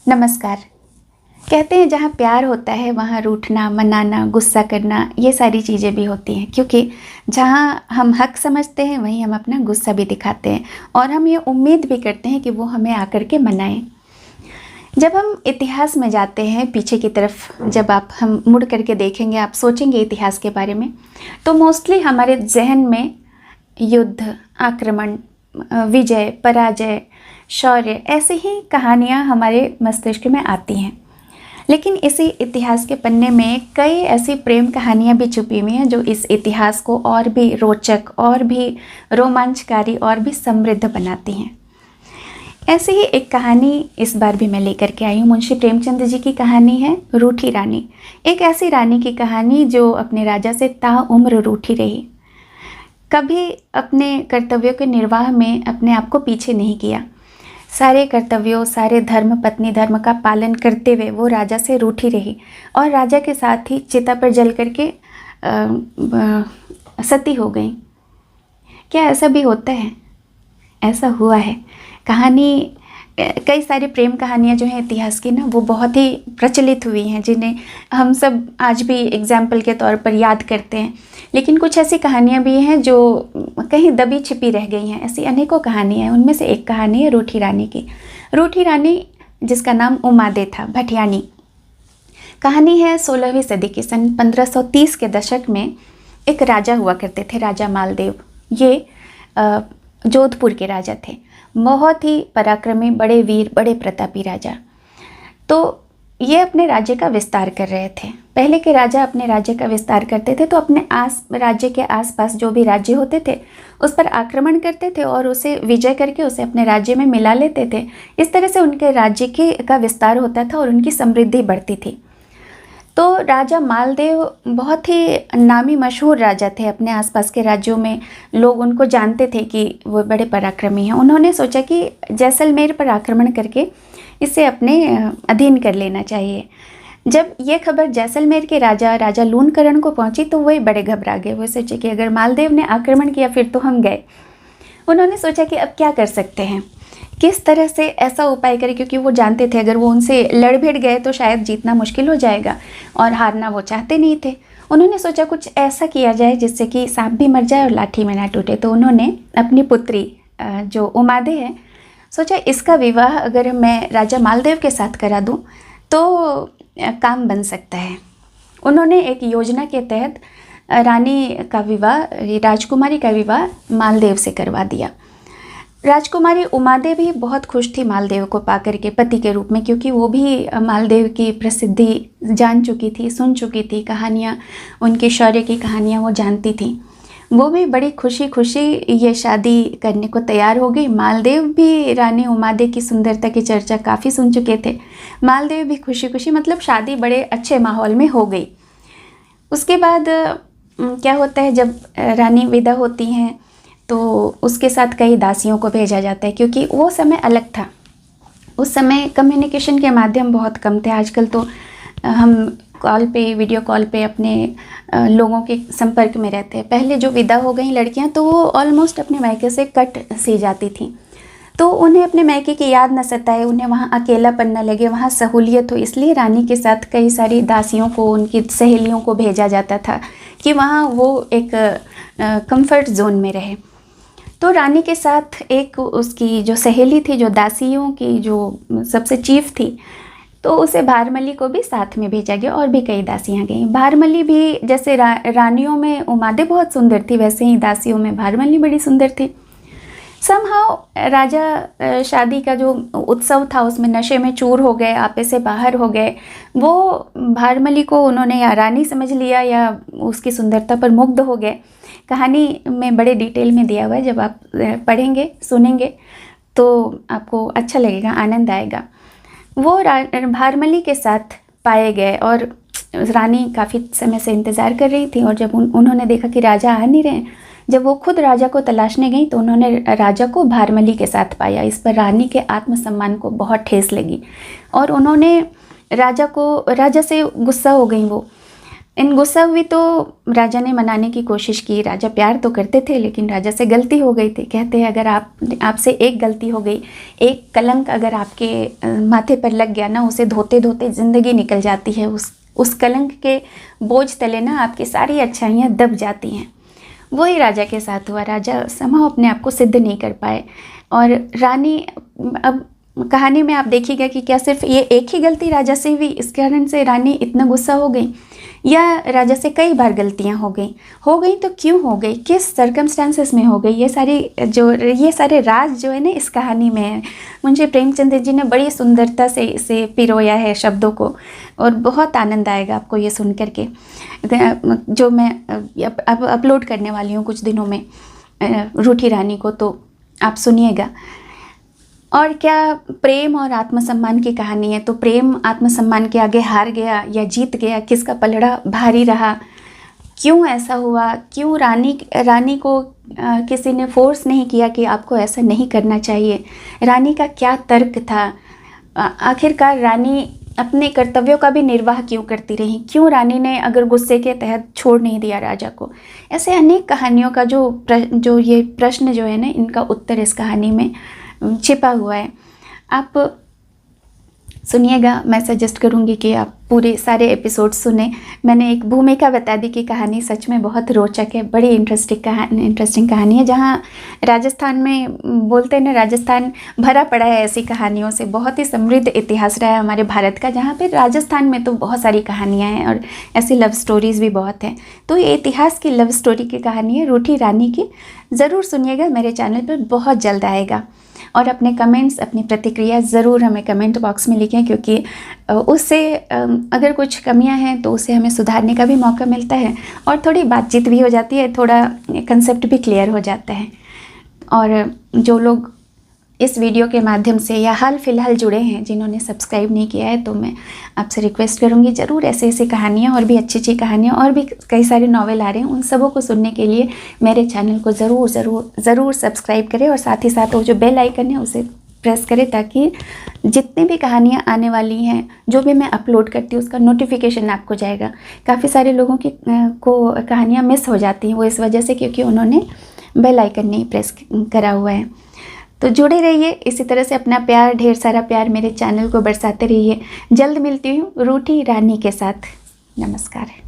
नमस्कार। कहते हैं जहाँ प्यार होता है वहाँ रूठना, मनाना, गुस्सा करना ये सारी चीज़ें भी होती हैं, क्योंकि जहाँ हम हक समझते हैं वहीं हम अपना गुस्सा भी दिखाते हैं और हम ये उम्मीद भी करते हैं कि वो हमें आकर के मनाएं। जब हम इतिहास में जाते हैं पीछे की तरफ, जब हम मुड़ करके देखेंगे, आप सोचेंगे इतिहास के बारे में, तो मोस्टली हमारे जहन में युद्ध, आक्रमण, विजय, पराजय, शौर्य, ऐसी ही कहानियाँ हमारे मस्तिष्क में आती हैं। लेकिन इसी इतिहास के पन्ने में कई ऐसी प्रेम कहानियाँ भी छुपी हुई हैं जो इस इतिहास को और भी रोचक, और भी रोमांचकारी, और भी समृद्ध बनाती हैं। ऐसी ही एक कहानी इस बार भी मैं लेकर के आई हूँ। मुंशी प्रेमचंद जी की कहानी है रूठी रानी। एक ऐसी रानी की कहानी जो अपने राजा से ताउम्र रूठी रही, कभी अपने कर्तव्यों के निर्वाह में अपने आप को पीछे नहीं किया। सारे कर्तव्यों, सारे धर्म, पत्नी धर्म का पालन करते हुए वो राजा से रूठी रही और राजा के साथ ही चिता पर जल करके सती हो गई। क्या ऐसा भी होता है? ऐसा हुआ है। कहानी, कई सारी प्रेम कहानियाँ जो हैं इतिहास की ना, वो बहुत ही प्रचलित हुई हैं, जिन्हें हम सब आज भी एग्जाम्पल के तौर पर याद करते हैं। लेकिन कुछ ऐसी कहानियाँ भी हैं जो कहीं दबी छिपी रह गई हैं। ऐसी अनेकों कहानियाँ हैं। उनमें से एक कहानी है रूठी रानी की। रूठी रानी, जिसका नाम उमादे था, भटियानी। कहानी है 16वीं सदी की। सन 1530 के दशक में एक राजा हुआ करते थे, राजा मालदेव। ये जोधपुर के राजा थे। बहुत ही पराक्रमी, बड़े वीर, बड़े प्रतापी राजा। तो ये अपने राज्य का विस्तार कर रहे थे। पहले के राजा अपने राज्य का विस्तार करते थे तो अपने राज्य के आसपास जो भी राज्य होते थे उस पर आक्रमण करते थे और उसे विजय करके उसे अपने राज्य में मिला लेते थे। इस तरह से उनके राज्य का विस्तार होता था और उनकी समृद्धि बढ़ती थी। तो राजा मालदेव बहुत ही नामी मशहूर राजा थे। अपने आसपास के राज्यों में लोग उनको जानते थे कि वो बड़े पराक्रमी हैं। उन्होंने सोचा कि जैसलमेर पर आक्रमण करके इसे अपने अधीन कर लेना चाहिए। जब ये खबर जैसलमेर के राजा लूणकरण को पहुंची तो वही बड़े घबरा गए। वो सोचे कि अगर मालदेव ने आक्रमण किया फिर तो हम गए। उन्होंने सोचा कि अब क्या कर सकते हैं, किस तरह से ऐसा उपाय करें, क्योंकि वो जानते थे अगर वो उनसे लड़ भिड़ गए तो शायद जीतना मुश्किल हो जाएगा और हारना वो चाहते नहीं थे। उन्होंने सोचा कुछ ऐसा किया जाए जिससे कि सांप भी मर जाए और लाठी में ना टूटे। तो उन्होंने अपनी पुत्री जो उमादे है, सोचा इसका विवाह अगर मैं राजा मालदेव के साथ करा दूं तो काम बन सकता है। उन्होंने एक योजना के तहत रानी का विवाह, राजकुमारी का विवाह मालदेव से करवा दिया। राजकुमारी उमादे भी बहुत खुश थी मालदेव को पाकर के पति के रूप में, क्योंकि वो भी मालदेव की प्रसिद्धि जान चुकी थी, सुन चुकी थी, कहानियाँ, उनके शौर्य की कहानियाँ वो जानती थी। वो भी बड़ी खुशी खुशी ये शादी करने को तैयार हो गई। मालदेव भी रानी उमादे की सुंदरता की चर्चा काफ़ी सुन चुके थे। मालदेव भी खुशी खुशी, मतलब शादी बड़े अच्छे माहौल में हो गई। उसके बाद क्या होता है, जब रानी विदा होती हैं तो उसके साथ कई दासियों को भेजा जाता है, क्योंकि वो समय अलग था। उस समय कम्युनिकेशन के माध्यम बहुत कम थे। आजकल तो हम कॉल पे, वीडियो कॉल पे अपने लोगों के संपर्क में रहते हैं। पहले जो विदा हो गई लड़कियां तो वो ऑलमोस्ट अपने मायके से कट सी जाती थी, तो उन्हें अपने मायके की याद न सताए, उन्हें वहाँ अकेलापन न लगे, वहाँ सहूलियत हो, इसलिए रानी के साथ कई सारी दासियों को, उनकी सहेलियों को भेजा जाता था कि वहाँ वो एक कंफर्ट जोन में रहे। तो रानी के साथ एक उसकी जो सहेली थी, जो दासियों की जो सबसे चीफ थी, तो उसे भारमली को भी साथ में भेजा गया और भी कई दासियां गईं। भारमली भी, जैसे रानियों में उमादे बहुत सुंदर थी, वैसे ही दासियों में भारमली बड़ी सुंदर थी। समहाउ राजा शादी का जो उत्सव था उसमें नशे में चूर हो गए, आपे से बाहर हो गए। वो भारमली को उन्होंने या रानी समझ लिया या उसकी सुंदरता पर मुग्ध हो गए। कहानी में बड़े डिटेल में दिया हुआ है, जब आप पढ़ेंगे, सुनेंगे तो आपको अच्छा लगेगा, आनंद आएगा। वो भारमली के साथ पाए गए और रानी काफ़ी समय से इंतज़ार कर रही थी। और जब उन्होंने देखा कि राजा आ नहीं रहे, जब वो खुद राजा को तलाशने गई तो उन्होंने राजा को भारमली के साथ पाया। इस पर रानी के आत्मसम्मान को बहुत ठेस लगी और उन्होंने राजा से गुस्सा हो गई वो, इन गुस्सा हुई तो राजा ने मनाने की कोशिश की। राजा प्यार तो करते थे लेकिन राजा से गलती हो गई थी। कहते हैं अगर आपसे एक गलती हो गई, एक कलंक अगर आपके माथे पर लग गया ना, उसे धोते धोते ज़िंदगी निकल जाती है। उस कलंक के बोझ तले ना आपकी सारी अच्छाइयाँ दब जाती हैं। वही राजा के साथ हुआ। राजा संभव अपने आप को सिद्ध नहीं कर पाए और रानी, अब कहानी में आप देखिएगा कि क्या सिर्फ ये एक ही गलती राजा से हुई, इस कारण से रानी इतना गुस्सा हो गई, या राजा से कई बार गलतियां हो गई तो क्यों हो गई, किस सर्कमस्टांसेस में हो गई, ये सारे राज जो है ना इस कहानी में है। मुंशी प्रेमचंद जी ने बड़ी सुंदरता से इसे पिरोया है शब्दों को, और बहुत आनंद आएगा आपको ये सुन करके, जो मैं अब अपलोड करने वाली हूँ कुछ दिनों में रूठी रानी को, तो आप सुनिएगा। और क्या प्रेम और आत्मसम्मान की कहानी है। तो प्रेम आत्मसम्मान के आगे हार गया या जीत गया, किसका पलड़ा भारी रहा, क्यों ऐसा हुआ, क्यों रानी को किसी ने फोर्स नहीं किया कि आपको ऐसा नहीं करना चाहिए, रानी का क्या तर्क था, आखिरकार रानी अपने कर्तव्यों का भी निर्वाह क्यों करती रही, क्यों रानी ने अगर गुस्से के तहत छोड़ नहीं दिया राजा को। ऐसे अनेक कहानियों का जो ये प्रश्न जो है ना, इनका उत्तर इस कहानी में छिपा हुआ है। आप सुनिएगा, मैं सजेस्ट करूँगी कि आप पूरे सारे एपिसोड सुने। मैंने एक भूमिका बता दी कि कहानी सच में बहुत रोचक है, बड़ी इंटरेस्टिंग कहानी है। जहाँ राजस्थान में बोलते हैं ना, राजस्थान भरा पड़ा है ऐसी कहानियों से। बहुत ही समृद्ध इतिहास रहा है हमारे भारत का, जहाँ पे राजस्थान में तो बहुत सारी कहानियाँ हैं और ऐसी लव स्टोरीज़ भी बहुत हैं। तो ये इतिहास की लव स्टोरी की कहानी है रूठी रानी की। ज़रूर सुनिएगा, मेरे चैनल पर बहुत जल्द आएगा। और अपने कमेंट्स, अपनी प्रतिक्रिया ज़रूर हमें कमेंट बॉक्स में लिखें, क्योंकि उससे अगर कुछ कमियां हैं तो उसे हमें सुधारने का भी मौका मिलता है और थोड़ी बातचीत भी हो जाती है, थोड़ा कंसेप्ट भी क्लियर हो जाता है। और जो लोग इस वीडियो के माध्यम से या हाल फिलहाल जुड़े हैं, जिन्होंने सब्सक्राइब नहीं किया है, तो मैं आपसे रिक्वेस्ट करूंगी ज़रूर ऐसी कहानियाँ और भी अच्छी कहानियाँ और भी कई सारे नॉवेल आ रहे हैं, उन सबों को सुनने के लिए मेरे चैनल को ज़रूर सब्सक्राइब करें और साथ ही साथ वो जो बेल आइकन है उसे प्रेस करें, ताकि जितनी भी कहानियाँ आने वाली हैं, जो भी मैं अपलोड करती हूँ, उसका नोटिफिकेशन आपको जाएगा। काफ़ी सारे लोगों की को कहानियाँ मिस हो जाती हैं, वो इस वजह से क्योंकि उन्होंने बेल आइकन नहीं प्रेस करा हुआ है। तो जुड़े रहिए, इसी तरह से अपना प्यार, ढेर सारा प्यार मेरे चैनल को बरसाते रहिए। जल्द मिलती हूँ रूठी रानी के साथ। नमस्कार।